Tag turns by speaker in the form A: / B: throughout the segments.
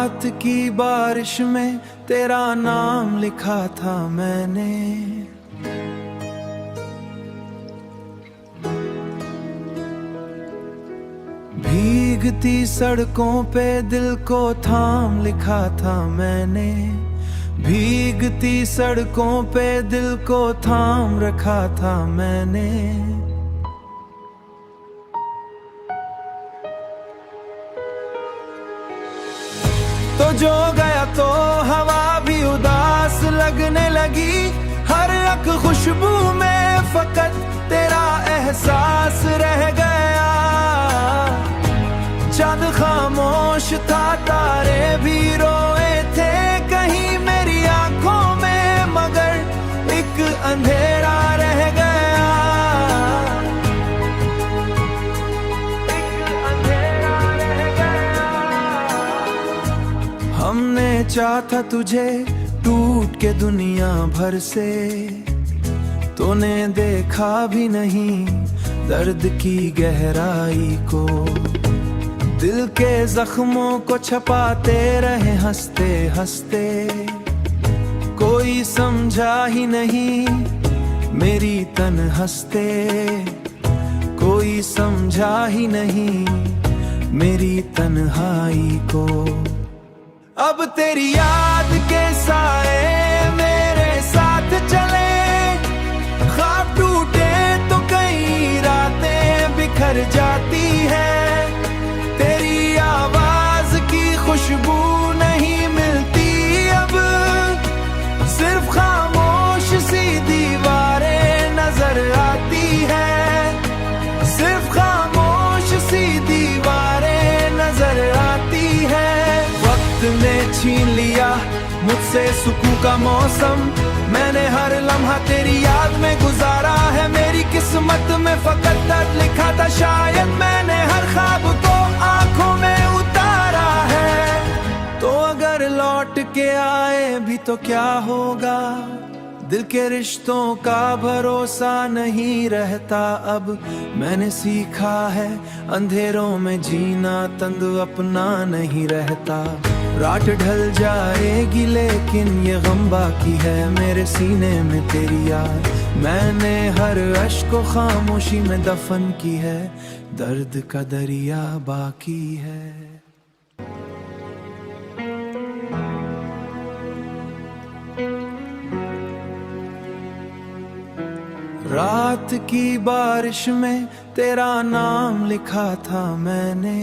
A: रात की बारिश में तेरा नाम लिखा था मैंने, भीगती सड़कों पे दिल को थाम लिखा था मैंने, भीगती सड़कों पे दिल को थाम रखा था मैंने। तो जो गया तो हवा भी उदास लगने लगी, हर एक खुशबू में फकत तेरा एहसास रह गया। चांद खामोश था, तारे भी रोए थे कहीं मेरी आंखों में, मगर एक अंधेरा रह गया। हमने चाहा तुझे टूट के दुनिया भर से, तूने देखा भी नहीं दर्द की गहराई को, दिल के जख्मों को छपाते रहे हंसते हंसते। कोई समझा ही नहीं मेरी तन्हाई, कोई समझा ही नहीं मेरी तन्हाई को। अब तेरी याद के साए मेरे साथ चले, ख्वाब टूटे तो कई रातें बिखर जाती है, तेरी आवाज की खुशबू नहीं मिलती अब, सिर्फ खामोश सी दीवारें नजर आती है, सिर्फ खामोश सी दीवारें नजर आती है। वक्त ने छीन लिया मुझसे सुकून का मौसम, मैंने हर लम्हा तेरी याद में गुजारा है, मेरी किस्मत में फकत दर्द लिखा था, शायद मैंने हर ख्वाब को आंखों में उतारा है। तो अगर लौट के आए भी तो क्या होगा, दिल के रिश्तों का भरोसा नहीं रहता अब। मैंने सीखा है अंधेरों में जीना, तंद अपना नहीं रहता। रात ढल जाएगी लेकिन ये गम बाकी है मेरे सीने में तेरी याद, मैंने हर अश्क को खामोशी में दफन की है, दर्द का दरिया बाकी है। रात की बारिश में तेरा नाम लिखा था मैंने,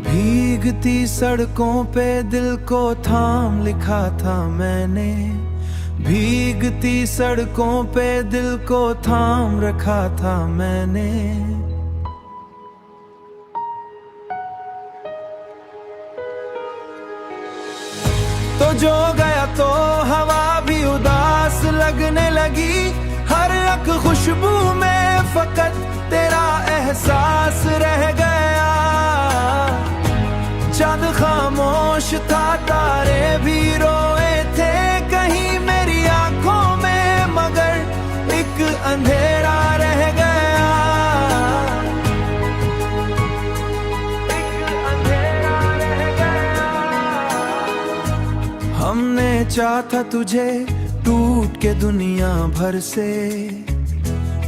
A: भीगती सड़कों पे दिल को थाम लिखा था मैंने, भीगती सड़कों पे दिल को थाम रखा था मैंने। तो जो गया तो हवा भी उदास लगने लगी, हर एक खुशबू में फकत तेरा एहसास रह गया। चांद खामोश था, तारे भी रोए थे कहीं मेरी आंखों में, मगर एक अंधेरा रह गया। हमने चाहा तुझे टूट के दुनिया भर से,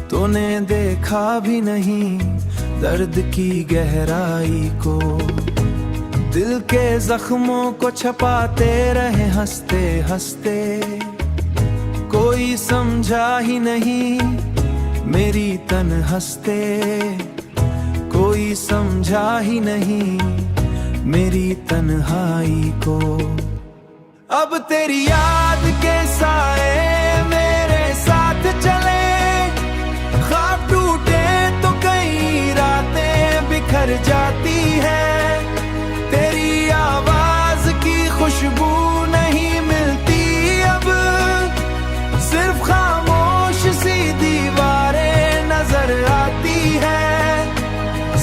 A: तूने देखा भी नहीं दर्द की गहराई को, दिल के जख्मों को छपाते रहे हंसते हंसते। कोई समझा ही नहीं मेरी तन्हाई, कोई समझा ही नहीं मेरी तन्हाई को। अब तेरी याद के साए मेरे साथ चले, ख्वाब टूटे तो कई रातें बिखर जाती है, तेरी आवाज की खुशबू नहीं मिलती अब, सिर्फ खामोश सी दीवारें नजर आती है,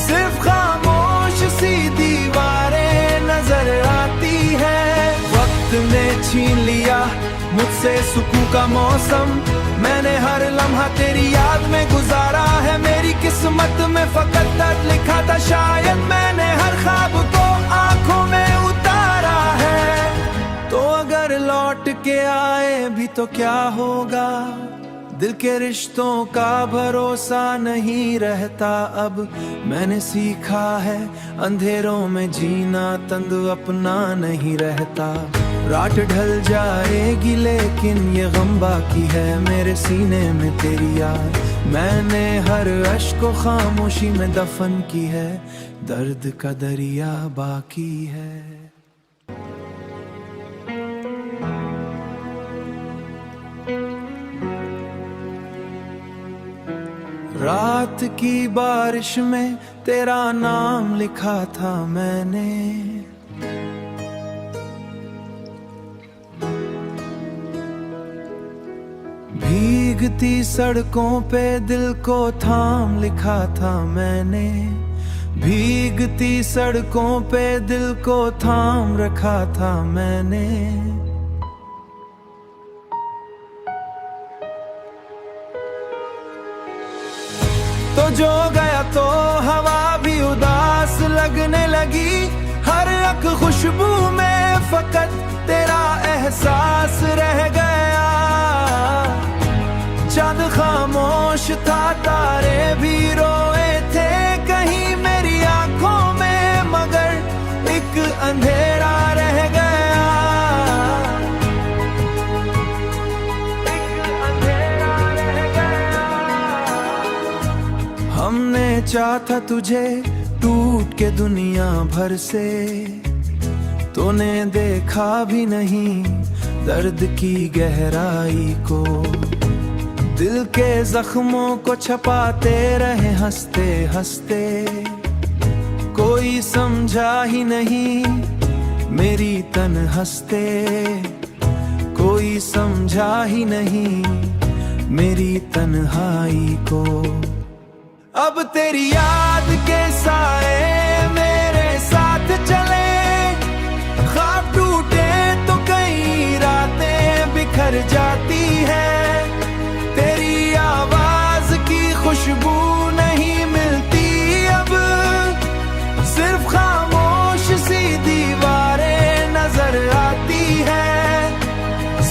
A: सिर्फ खामोश सी दीवारें नजर आती है। वक्त ने छीन लिया मुझसे सुकून का मौसम, मैंने हर लम्हा तेरी याद में गुजारा है, मेरी किस्मत में फकत दर्द लिखा था, शायद मैंने हर ख्वाब को आंखों में उतारा है। तो अगर लौट के आए भी तो क्या होगा, दिल के रिश्तों का भरोसा नहीं रहता अब। मैंने सीखा है अंधेरों में जीना, तंद अपना नहीं रहता। रात ढल जाएगी लेकिन ये गम बाकी है, मेरे सीने में तेरी याद। मैंने हर अश्क को खामोशी में दफन की है, दर्द का दरिया बाकी है। रात की बारिश में तेरा नाम लिखा था मैंने, भीगती सड़कों पे दिल को थाम लिखा था मैंने, भीगती सड़कों पे दिल को थाम रखा था मैंने। तो जो गया तो हवा भी उदास लगने लगी, हर एक खुशबू में फकत तेरा एहसास रह गया। चांद खामोश था, तारे भी रोए थे कहीं मेरी आंखों में, मगर एक अंधेरा रह गया। हमने चाहा तुझे टूट के दुनिया भर से, तूने देखा भी नहीं दर्द की गहराई को। दिल के जख्मों को छपाते रहे हंसते हंसते, कोई समझा ही नहीं मेरी तन्हस्ते, कोई समझा ही नहीं मेरी तन्हाई को। अब तेरी याद के साए मेरे साथ चले, ख्वाब टूटे तो कई रातें बिखर जाती है। तेरी आवाज की खुशबू नहीं मिलती अब, सिर्फ खामोश सी दीवारें नजर आती है,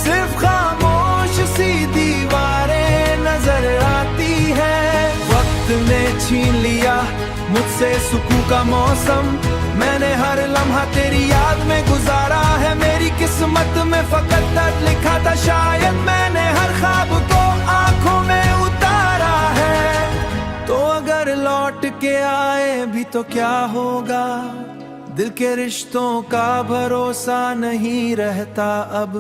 A: सिर्फ खामोश सी दीवारें नजर आती है। ने छीन लिया मुझसे सुकून का मौसम, मैंने हर लम्हा तेरी याद में गुजारा है, मेरी किस्मत में फकत दर्द लिखा था, शायद मैंने हर ख्वाब को आंखों में उतारा है। तो अगर लौट के आए भी तो क्या होगा, दिल के रिश्तों का भरोसा नहीं रहता अब।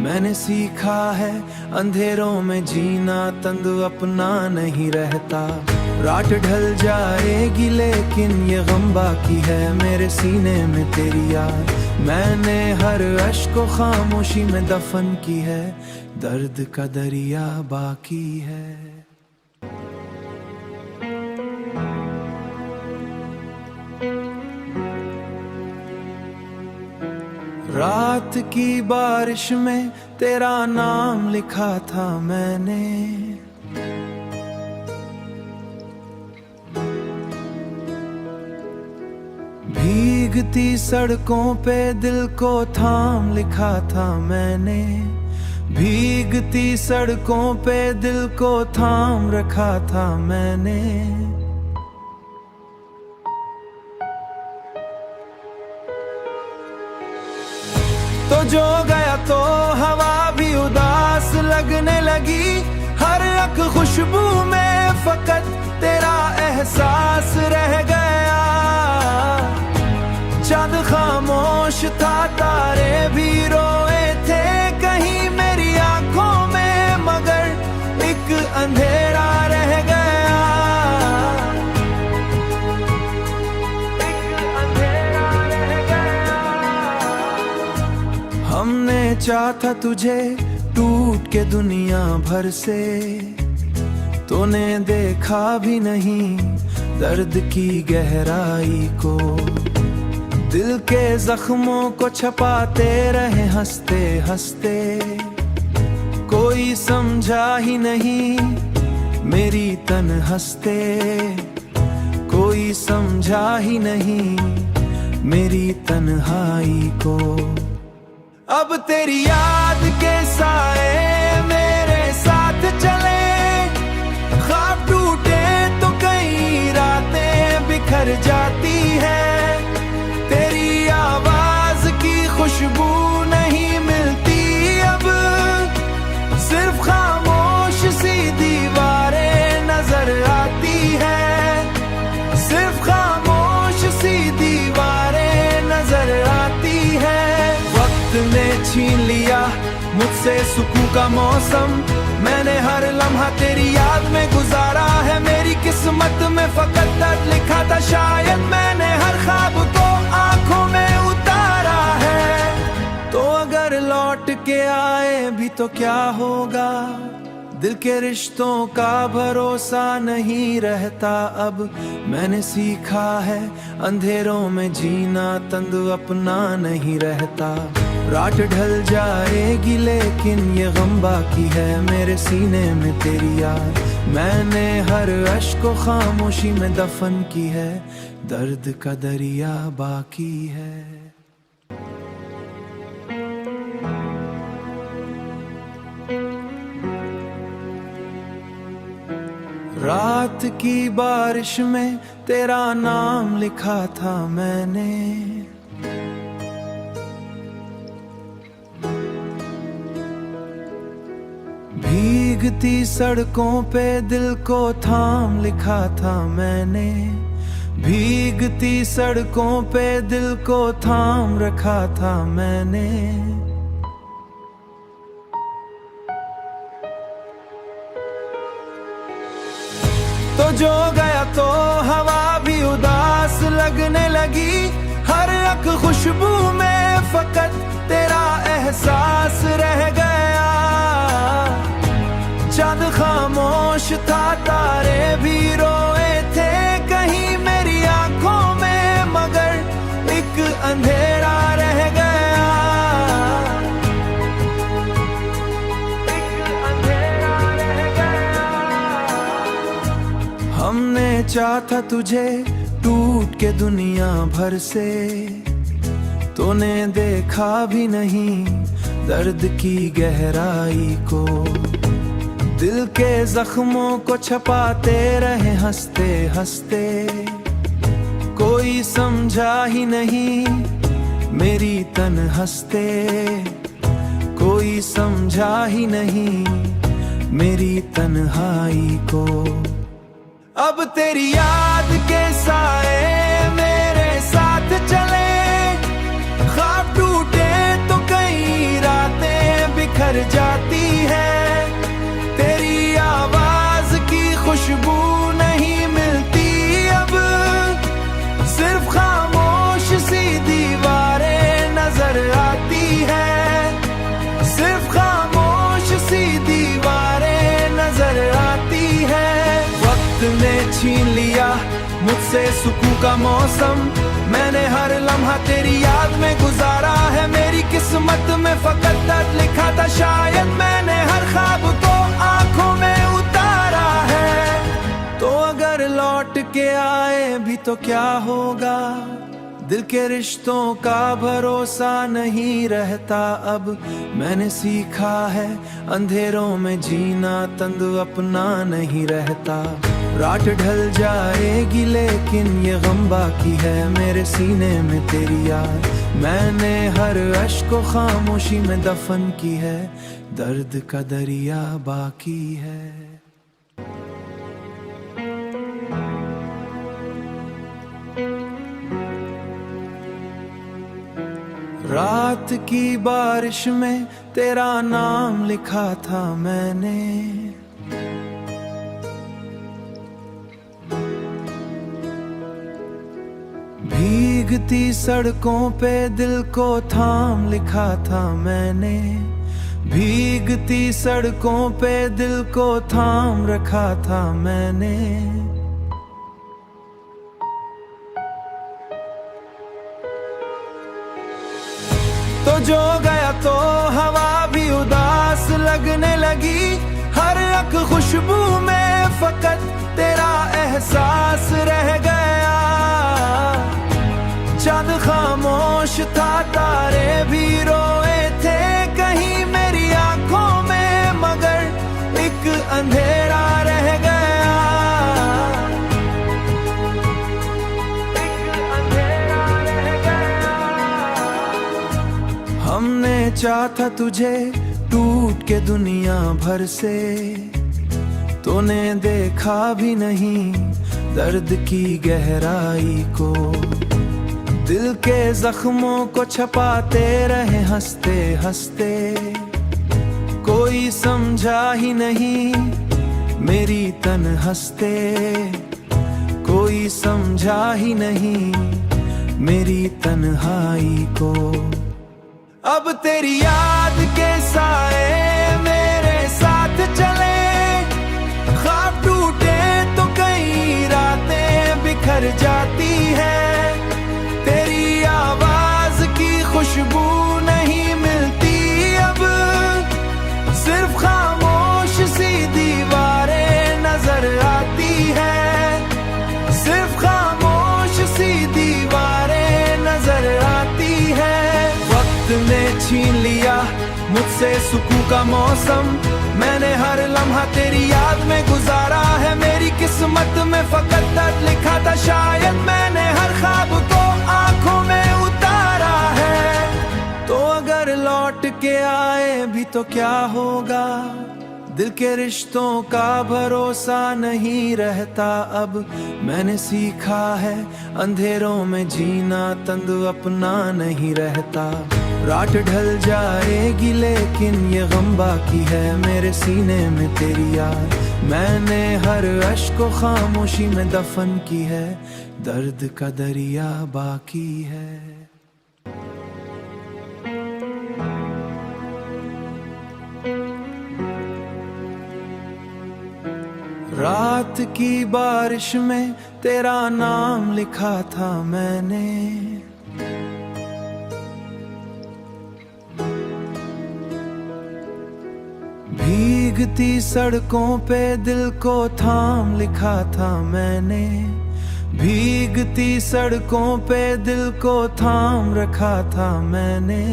A: मैंने सीखा है अंधेरों में जीना, तंद अपना नहीं रहता। रात ढल जाएगी लेकिन ये गम बाकी है, मेरे सीने में तेरी याद। मैंने हर अश्क को खामोशी में दफन की है, दर्द का दरिया बाकी है। रात की बारिश में तेरा नाम लिखा था मैंने, भीगती सड़कों पे दिल को थाम लिखा था मैंने, भीगती सड़कों पे दिल को थाम रखा था मैंने। तो जो गया तो हवा भी उदास लगने लगी, हर एक खुशबू में फकत तेरा एहसास रह गया। चांद खामोश था, तारे भी रोए थे कहीं मेरी आंखों में, मगर एक अंधेरा रह गया। हमने चाहा तुझे टूट के दुनिया भर से, तूने देखा भी नहीं दर्द की गहराई को। दिल के जख्मों को छपाते रहे हंसते हंसते, कोई कोई समझा ही नहीं मेरी तन्हस्ते, कोई समझा ही नहीं मेरी तन्हाई को। अब तेरी याद के साए मेरे साथ चले, ख्वाब टूटे तो कई रातें बिखर जाती है। तेरी आवाज की खुशबू नहीं मिलती अब, सिर्फ खामोश सी दीवारें नजर आती है, सिर्फ खामोश सी दीवारें नजर आती है। वक्त ने छीन लिया मुझसे सुकून का मौसम, मैंने हर लम्हा तेरी याद में गुजारा है। मेरी किस्मत में फकत दर्द लिखा था, शायद मैंने हर ख्वाब को आंखों में उतारा है। तो अगर लौट के आए भी तो क्या होगा, दिल के रिश्तों का भरोसा नहीं रहता अब। मैंने सीखा है अंधेरों में जीना, तंग अपना नहीं रहता। रात ढल जाएगी लेकिन ये गम बाकी है मेरे सीने में तेरी याद। मैंने हर अश्क को खामोशी में दफन की है, दर्द का दरिया बाकी है। रात की बारिश में तेरा नाम लिखा था मैंने, भीगती सड़कों पे दिल को थाम लिखा था मैंने, भीगती सड़कों पे दिल को थाम रखा था मैंने। तो जो गया तो हवा भी उदास लगने लगी, हर एक खुशबू में फकत तेरा एहसास रह गया। चांद खामोश था, तारे भी रोए थे कहीं मेरी आंखों में, मगर एक अंधेरा रह गया। हमने चाहा तुझे टूट के दुनिया भर से, तूने देखा भी नहीं दर्द की गहराई को। दिल के जख्मों को छपाते रहे हंसते हंसते, कोई समझा ही नहीं मेरी तन्हस्ते, कोई समझा ही नहीं मेरी तन्हाई को। अब तेरी याद के साए मेरे साथ चले, ख्वाब टूटे तो कई रातें बिखर जाती है। तेरी आवाज की खुशबू नहीं मिलती अब, सिर्फ खामोश सी दीवारें नजर आती है, सिर्फ खामोश सी दीवारें नजर आती है। वक्त ने छीन लिया मुझसे सुकून का मौसम, मैंने हर लम्हा तेरी याद में गुजारा है। मेरी किस्मत में फकत दर्द लिखा था, शायद मैंने हर ख्वाब को आंखों में उतारा है। तो अगर लौट के आए भी तो क्या होगा, दिल के रिश्तों का भरोसा नहीं रहता अब। मैंने सीखा है अंधेरों में जीना, तंग अपना नहीं रहता। रात ढल जाएगी लेकिन ये गम बाकी है मेरे सीने में तेरी याद। मैंने हर अश्क को खामोशी में दफन की है, दर्द का दरिया बाकी है। रात की बारिश में तेरा नाम लिखा था मैंने, भीगती सड़कों पे दिल को थाम लिखा था मैंने, भीगती सड़कों पे दिल को थाम रखा था मैंने। तो जो गया तो हवा भी उदास लगने लगी, लगी, हर एक खुशबू में फकत तेरा एहसास रह गया। चांद खामोश था, तारे भी रोए थे कहीं मेरी आंखों में, मगर एक अंधेरा रह गया। हमने चाहा तुझे टूट के दुनिया भर से, तूने देखा भी नहीं दर्द की गहराई को। दिल के जख्मों को छपाते रहे हंसते हंसते, कोई समझा ही नहीं मेरी तन्हस्ते, कोई समझा ही नहीं मेरी तन्हाई को। अब तेरी याद के साए मेरे साथ चले, ख्वाब टूटे तो कई रातें बिखर जाती है। तेरी आवाज की खुशबू नहीं मिलती अब, सिर्फ खामोश सी दीवारें नजर आती है, सिर्फ खामोश सी दीवारें नजर आती है। वक्त ने छीन लिया मुझसे सुकून का मौसम, मैंने हर लम्हा तेरी याद में गुजारा है। मेरी किस्मत में फकत दर्द लिखा था, शायद मैंने हर ख्वाब को आंखों में उतारा है। तो अगर लौट के आए भी तो क्या होगा, दिल के रिश्तों का भरोसा नहीं रहता अब। मैंने सीखा है अंधेरों में जीना, तंग अपना नहीं रहता। रात ढल जाएगी लेकिन ये गम बाकी है मेरे सीने में तेरी याद। मैंने हर अश्क को खामोशी में दफन की है, दर्द का दरिया बाकी है। रात की बारिश में तेरा नाम लिखा था मैंने, भीगती सड़कों पे दिल को थाम लिखा था मैंने, भीगती सड़कों पे दिल को थाम रखा था मैंने।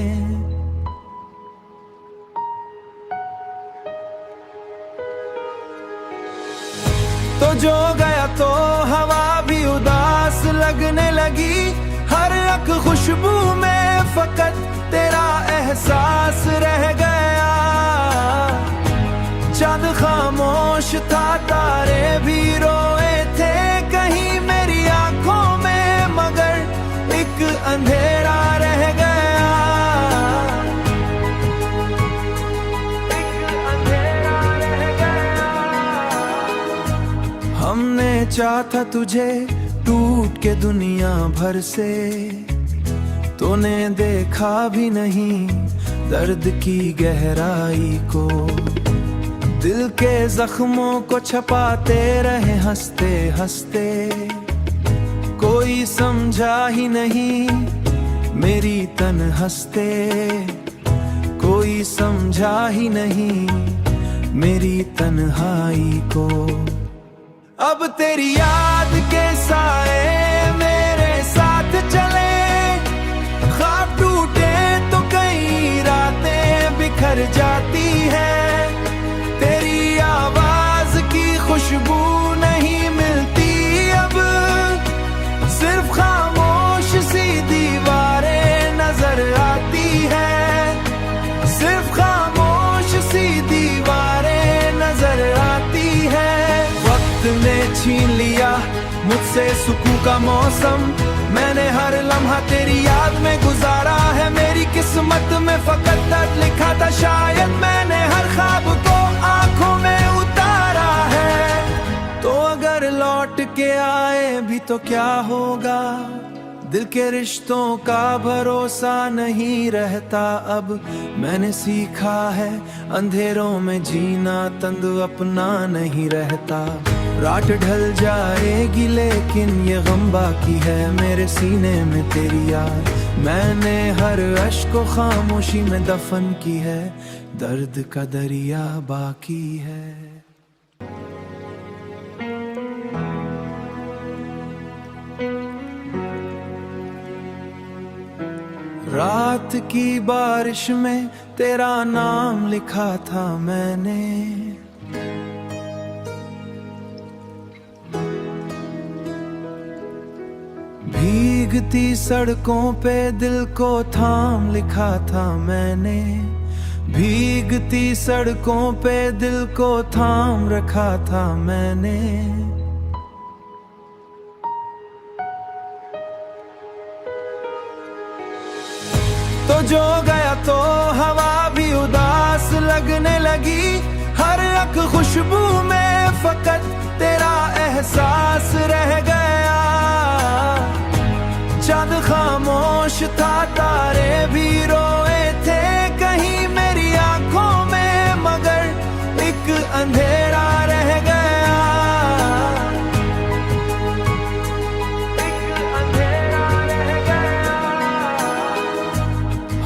A: तो जो गया तो हवा भी उदास लगने लगी, हर एक खुशबू में फकत तेरा एहसास रह गया। चांद खामोश था, तारे भी रोए थे कहीं मेरी आंखों में, मगर एक अंधेरा रह गया। हमने चाहा तुझे टूट के दुनिया भर से, तूने देखा भी नहीं दर्द की गहराई को। दिल के जख्मों को छपाते रहे हंसते हंसते, कोई समझा ही नहीं मेरी तन्हस्ते, कोई समझा ही नहीं मेरी तन्हाई को। अब तेरी याद के साए मेरे साथ चले, ख्वाब टूटे तो कई रातें बिखर जाती है। तेरी आवाज की खुशबू नहीं मिलती अब, सिर्फ खामोश सी दीवारें नजर आती है, सिर्फ खामोश सी दीवारें नजर आती है। वक्त ने छीन लिया मुझसे सुकून का मौसम, मैंने हर लम्हा तेरी याद में गुजारा है। मेरी किस्मत में फकत दर्द लिखा था, शायद मैंने हर ख्वाब को आंखों में उतारा है। तो अगर लौट के आए भी तो क्या होगा, दिल के रिश्तों का भरोसा नहीं रहता अब। मैंने सीखा है अंधेरों में जीना, तंग अपना नहीं रहता। रात ढल जाएगी लेकिन ये गम बाकी है मेरे सीने में तेरी याद। मैंने हर अश्क को खामोशी में दफन की है, दर्द का दरिया बाकी है। रात की बारिश में तेरा नाम लिखा था मैंने, भीगती सड़कों पे दिल को थाम लिखा था मैंने, भीगती सड़कों पे दिल को थाम रखा था मैंने। तो जो गया तो हवा भी उदास लगने लगी, हर एक खुशबू में फकत तेरा एहसास रह गया। चांद खामोश था, तारे भी रोए थे कहीं मेरी आंखों में, मगर एक अंधेरा रह गया, एक अंधेरा रह गया।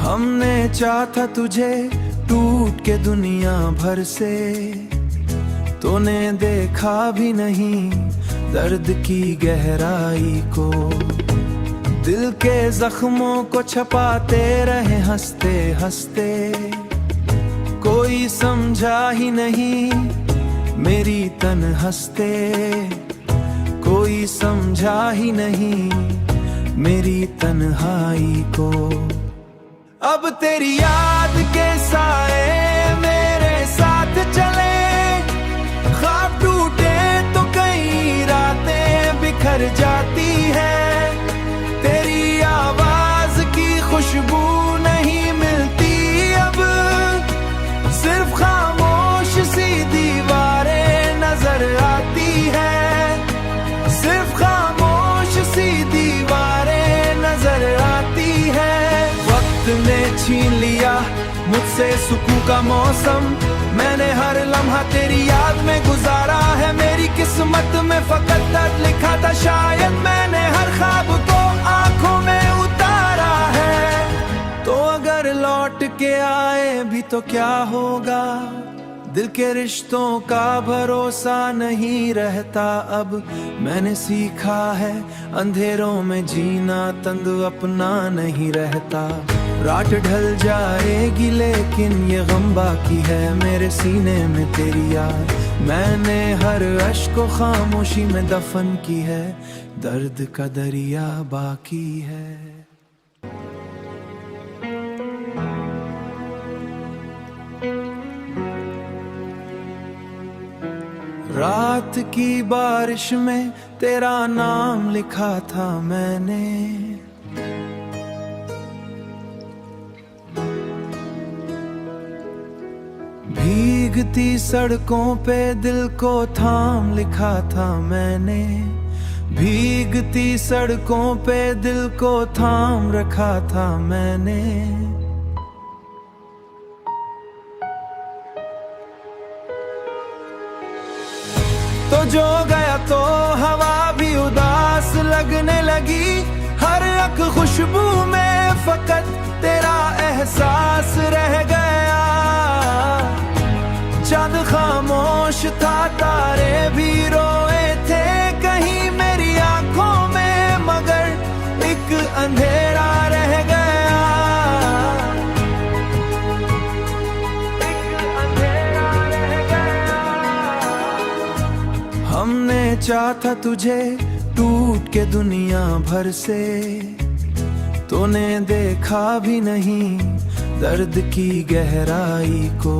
A: हमने चाहा तुझे टूट के दुनिया भर से, तूने देखा भी नहीं दर्द की गहराई को, दिल के जख्मों को छपाते रहे हंसते हंसते। कोई समझा ही नहीं मेरी तन्हाई, कोई समझा ही नहीं मेरी तन्हाई को। अब तेरी याद के साए मेरे साथ चले, ख्वाब टूटे तो कई रातें बिखर जाती है, तेरी आवाज की खुशबू नहीं मिलती अब, सिर्फ खामोश सी दीवारें नजर आती है, सिर्फ खामोश सी दीवारें नजर आती है। वक्त ने छीन लिया मुझसे सुकून का मौसम, मैंने हर लम्हा तेरी याद में गुजारा है, मेरी किस्मत में फकत दर्द लिखा था, शायद मैंने हर ख्वाब को आंखों में उतारा है। तो अगर लौट के आए भी तो क्या होगा, दिल के रिश्तों का भरोसा नहीं रहता अब। मैंने सीखा है अंधेरों में जीना, तंग अपना नहीं रहता। रात ढल जाएगी लेकिन ये गम बाकी है मेरे सीने में तेरी याद, मैंने हर अश्क को खामोशी में दफन की है, दर्द का दरिया बाकी है। रात की बारिश में तेरा नाम लिखा था मैंने, भीगती सड़कों पे दिल को थाम लिखा था मैंने, भीगती सड़कों पे दिल को थाम रखा था मैंने। तो जो गया तो हवा भी उदास लगने लगी, हर एक खुशबू में फकत तेरा एहसास रह गया। चांद खामोश था, तारे भी रोए थे कहीं मेरी आंखों में, मगर एक अंधेरा रह गया, एक अंधेरा रह गया। हमने चाहा तुझे टूट के दुनिया भर से, तूने देखा भी नहीं दर्द की गहराई को,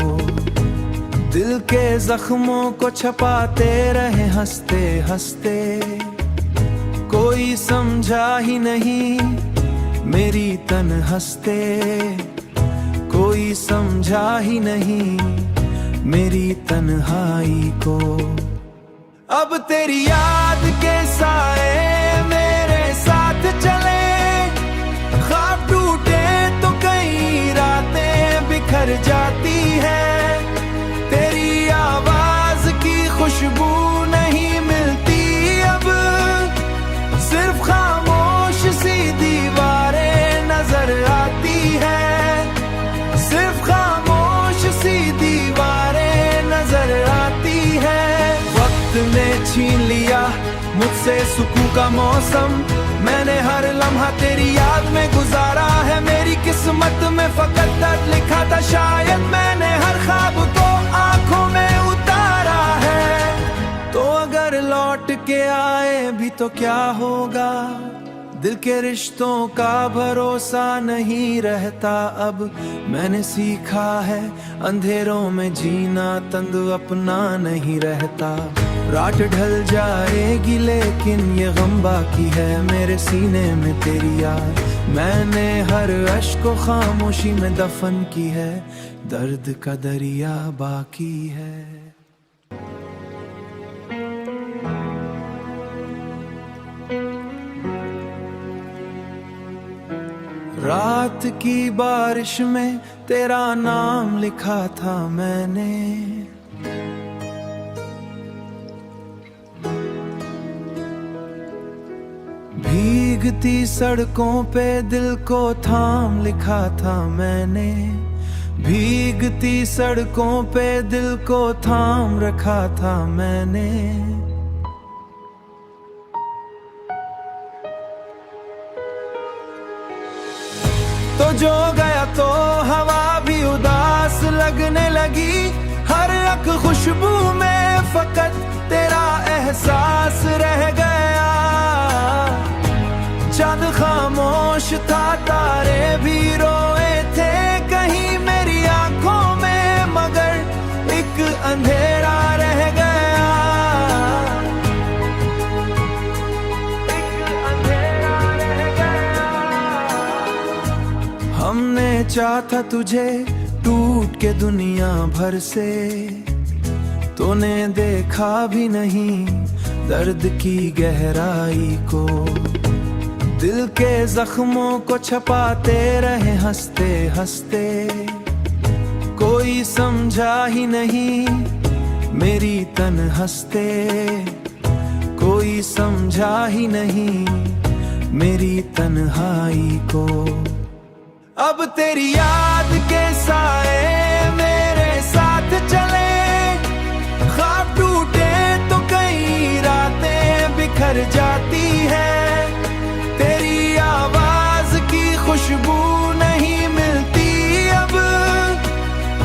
A: दिल के जख्मों को छपाते रहे हंसते हंसते। कोई समझा ही नहीं मेरी तन्हाई, कोई समझा ही नहीं मेरी तन्हाई को। अब तेरी याद के साए मेरे साथ चले, ख्वाब टूटे तो कई रातें बिखर जाती है, तेरी आवाज की खुशबू नहीं मिलती अब, सिर्फ खामोश सी दीवारें नजर मुझसे सुकून का मौसम, मैंने हर लम्हा तेरी याद में गुजारा है। मेरी किस्मत में फकत दर्द लिखा था, शायद मैंने हर ख्वाब को आंखों में उतारा है। तो अगर लौट के आए भी तो क्या होगा, दिल के रिश्तों का भरोसा नहीं रहता अब। मैंने सीखा है अंधेरों में जीना, तंग अपना नहीं रहता। रात ढल जाएगी लेकिन ये गम बाकी है मेरे सीने में तेरी याद। मैंने हर अश्क को खामोशी में दफन की है, दर्द का दरिया बाकी है। रात की बारिश में तेरा नाम लिखा था मैंने, भीगती सड़कों पे दिल को थाम लिखा था मैंने, भीगती सड़कों पे दिल को थाम रखा था मैंने। तो जो गया तो हवा भी उदास लगने लगी, हर एक खुशबू में फकत तेरा एहसास रह गया। चांद खामोश था, तारे भी रोए थे कहीं मेरी आंखों में, मगर एक अंधेरा रह गया। हमने चाहा तुझे टूट के दुनिया भर से, तूने देखा भी नहीं दर्द की गहराई को। दिल के जख्मों को छपाते रहे हंसते हंसते, कोई समझा ही नहीं मेरी तन्हाई, कोई समझा ही नहीं मेरी तन्हाई को। अब तेरी याद के साए मेरे साथ चले, ख्वाब टूटे तो कई रातें बिखर जाती है। तेरी आवाज की खुशबू नहीं मिलती अब,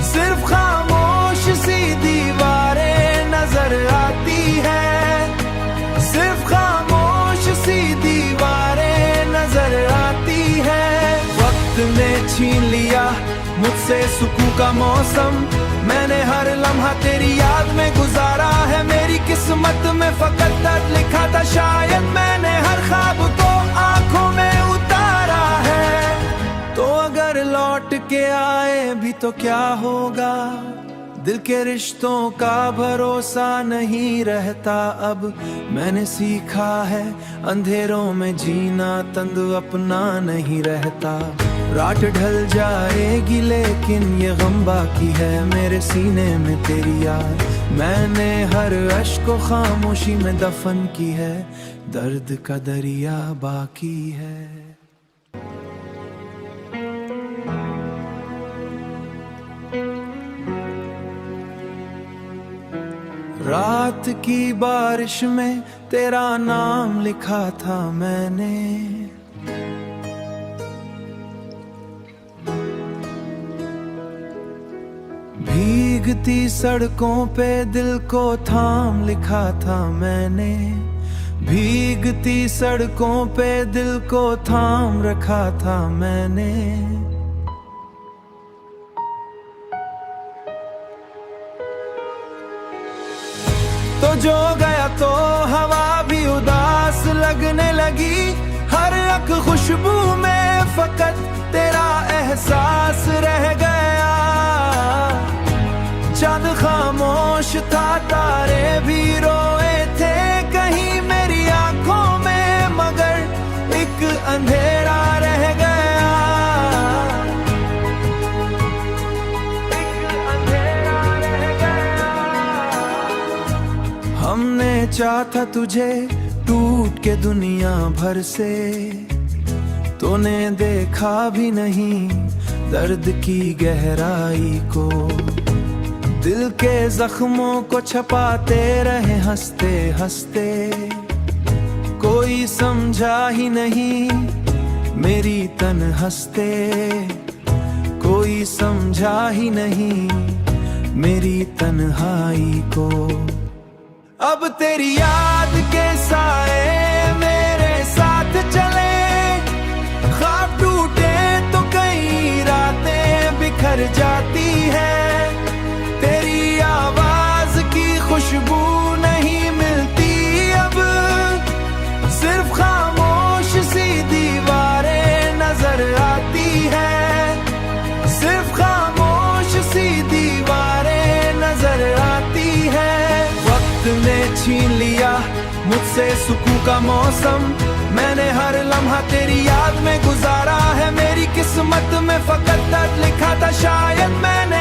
A: सिर्फ खामोश सी दीवारें नजर आती है, सिर्फ खामोश सी दीवारें नजर आती है। ने छीन लिया मुझसे सुकून का मौसम, मैंने हर लम्हा तेरी याद में गुजारा है। मेरी किस्मत में फकत दर्द लिखा था, शायद मैंने हर ख्वाब को आंखों में उतारा है। तो अगर लौट के आए भी तो क्या होगा, दिल के रिश्तों का भरोसा नहीं रहता अब। मैंने सीखा है अंधेरों में जीना, तंग अपना नहीं रहता। रात ढल जाएगी लेकिन ये गम बाकी है मेरे सीने में तेरी याद। मैंने हर अश्क को खामोशी में दफन की है, दर्द का दरिया बाकी है। रात की बारिश में तेरा नाम लिखा था मैंने, भीगती सड़कों पे दिल को थाम लिखा था मैंने, भीगती सड़कों पे दिल को थाम रखा था मैंने। तो जो गया तो हवा भी उदास लगने लगी, हर एक खुशबू में फकत तेरा एहसास रह गया। चांद खामोश था, तारे भी रोए थे कहीं मेरी आंखों में, मगर एक अंधेरा रह गया। हमने चाहा तुझे टूट के दुनिया भर से, तूने देखा भी नहीं दर्द की गहराई को। दिल के जख्मों को छपाते रहे हंसते हंसते, कोई समझा ही नहीं मेरी तन्हस्ते, कोई समझा ही नहीं मेरी तन्हाई को। अब तेरी याद के साए मेरे साथ चले, ख्वाब टूटे तो कई रातें बिखर जाती है। तेरी आवाज की खुशबू नहीं मिलती अब, सिर्फ खामोश सी दीवारें नजर आती है, सिर्फ खामोश सी दीवारें नजर आती है। वक्त ने छीन लिया मुझसे सुकून का मौसम, मैंने हर लम्हा तेरी याद में गुजारा है। मेरी किस्मत में फकत दर्द लिखा था, शायद मैंने